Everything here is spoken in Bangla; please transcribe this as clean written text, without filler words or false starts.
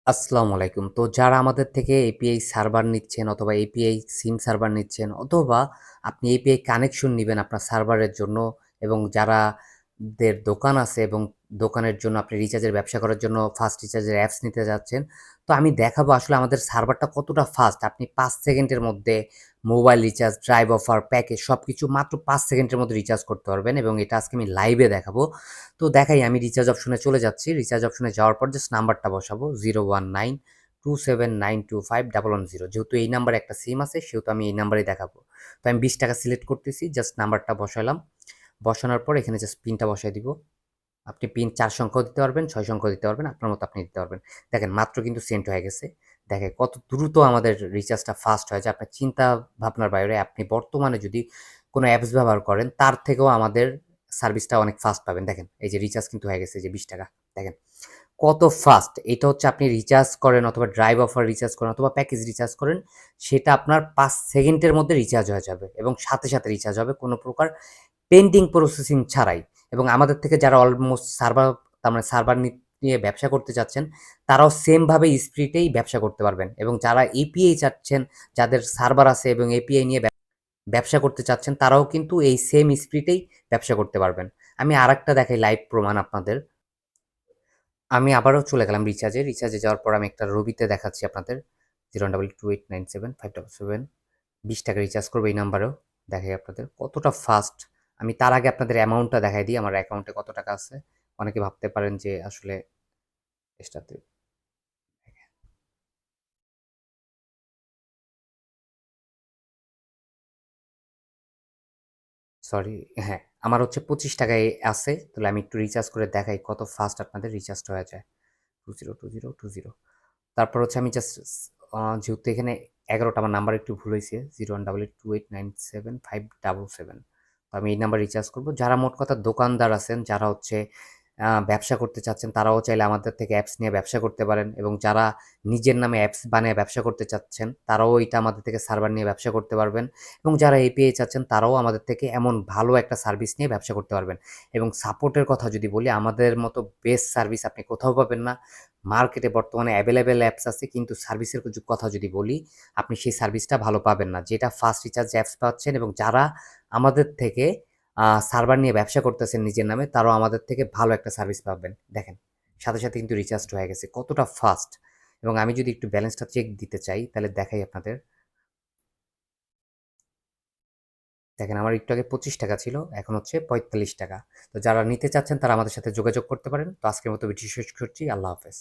আসসালামু আলাইকুম। তো যারা আমাদের থেকে এপিআই সার্ভার নিচ্ছেন অথবা এপিআই সিম সার্ভার নিচ্ছেন অথবা আপনি এপিআই কানেকশন নিবেন আপনার সার্ভারের জন্য এবং যারা দের দোকান আছে এবং দোকানের জন্য আপনি রিচার্জের ব্যবসা করার জন্য ফাস্ট রিচার্জের অ্যাপস নিতে যাচ্ছেন। তো আমি দেখাবো আসলে আমাদের সার্ভারটা কতটা ফাস্ট। আপনি ৫ সেকেন্ডের মধ্যে mobile recharge, drive offer, package সবকিছু মাত্র ৫ সেকেন্ডের মধ্যে রিচার্জ করতে পারবেন এবং এটা আজকে আমি লাইভে দেখাবো। তো দেখাই আমি রিচার্জ অপশনে চলে যাচ্ছি। রিচার্জ অপশনে যাওয়ার পর জাস্ট নাম্বারটা বসাবো 01927925110। যেহেতু এই নাম্বারে একটা সিম আছে সেহেতু আমি এই নাম্বারেই দেখাবো। তো আমি ৳২০ সিলেক্ট করতেছি। জাস্ট নাম্বারটা বসাইলাম। বসানোর পর এখানে জাস্ট পিনটা বসায় দিব। আপনি পিন ৪ সংখ্যাও দিতে পারবেন, ৬ সংখ্যাও দিতে পারবেন। আপনার মতো আপনি দিতে পারবেন। দেখেন মাত্র কিন্তু সেন্ড হয়ে গেছে। দেখেন কত দ্রুত আমাদের রিচার্জটা ফাস্ট হয়ে যায়। আপনার চিন্তা ভাবনার বাইরে আপনি বর্তমানে যদি কোনো অ্যাপস ব্যবহার করেন তার থেকেও আমাদের সার্ভিসটা অনেক ফাস্ট পাবেন। দেখেন এই যে রিচার্জ কিন্তু হয়ে গেছে এই যে ৳২০। দেখেন কত ফাস্ট। এটা হচ্ছে আপনি রিচার্জ করেন অথবা ড্রাইভ অফার রিচার্জ করেন অথবা প্যাকেজ রিচার্জ করেন, সেটা আপনার ৫ সেকেন্ডের মধ্যে রিচার্জ হয়ে যাবে এবং সাথে, সাথে রিচার্জ হবে কোনো প্রকার পেন্ডিং প্রসেসিং ছাড়াই। এবং আমাদের থেকে যারা অলমোস্ট সার্ভার তার মানে সার্ভার নিয়ে ব্যবসা করতে চাচ্ছেন, তারাও সেম ভাবে স্পিডেই ব্যবসা করতে পারবেন এবং যারা এপিআই চাচ্ছেন, যাদের সার্ভার আছে এবং এপিআই নিয়ে ব্যবসা করতে চাচ্ছেন, তারাও কিন্তু এই সেম স্পিডেই ব্যবসা করতে পারবেন। আমি আরেকটা দেখাই লাইভ প্রমাণ আপনাদের। আমি আবারও চলে গেলাম রিচার্জে। রিচার্জে যাওয়ার পর আমি একটা রবিতে দেখাচ্ছি আপনাদের 0289757 ৳২০ রিচার্জ করব এই নাম্বারেও। দেখাই আপনাদের কতটা ফাস্ট। আমি তার আগে আপনাদের অ্যামাউন্টটা দেখাই দিই আমার অ্যাকাউন্টে কত টাকা আছে। অনেকে ভাবতে পারেন যে আসলে এটাতে সরি হ্যাঁ, আমার হচ্ছে ৳25 আছে। তাহলে আমি একটু রিচার্জ করে দেখাই কত ফাস্ট আপনাদের রিচার্জটা হয়ে যায়। 202020। তারপর হচ্ছে আমি জাস্ট যেহেতু এখানে ১১টা আমার নাম্বার একটু ভুল হইছে 01828975777। তো আমি এই নাম্বার রিচার্জ করব। যারা মোট কথা দোকানদার আছেন, যারা হচ্ছে ব্যবসা করতে চাচ্ছেন, তারাও চাইলে আমাদের থেকে অ্যাপস নিয়ে ব্যবসা করতে পারেন এবং যারা নিজের নামে অ্যাপস বানিয়ে ব্যবসা করতে চাচ্ছেন, তারাও এটা আমাদের থেকে সার্ভার নিয়ে ব্যবসা করতে পারবেন এবং যারা এপিআই চাচ্ছেন, তারাও আমাদের থেকে এমন ভালো একটা সার্ভিস নিয়ে ব্যবসা করতে পারবেন এবং সাপোর্টের কথা যদি বলি, আমাদের মতো বেস্ট সার্ভিস আপনি কোথাও পাবেন না। মার্কেটে বর্তমানে অ্যাভেলেবেল অ্যাপস আছে কিন্তু সার্ভিসের কথা যদি বলি, আপনি সেই সার্ভিসটা ভালো পাবেন না। যেটা ফাস্ট রিচার্জ অ্যাপস পাচ্ছেন এবং যারা আমাদের থেকে সার্ভার নিয়ে ব্যবসা করতেছেন নিজের নামে, তারাও আমাদের থেকে ভালো একটা সার্ভিস পাবেন। দেখেন, সাথে, সাথে কিন্তু রিচার্জটা হয়ে গেছে। কতটা ফাস্ট এবং আমি যদি একটু ব্যালেন্সটা চেক দিতে চাই, তাহলে দেখাই আপনাদের। দেখেন আমার একটু আগে ৳25 ছিল, এখন হচ্ছে ৳৪৫। তো যারা নিতে চাচ্ছেন তারা আমাদের সাথে যোগাযোগ করতে পারেন। তো আজকের মতো ভিডিও শেষ করছি। আল্লাহ হাফেজ।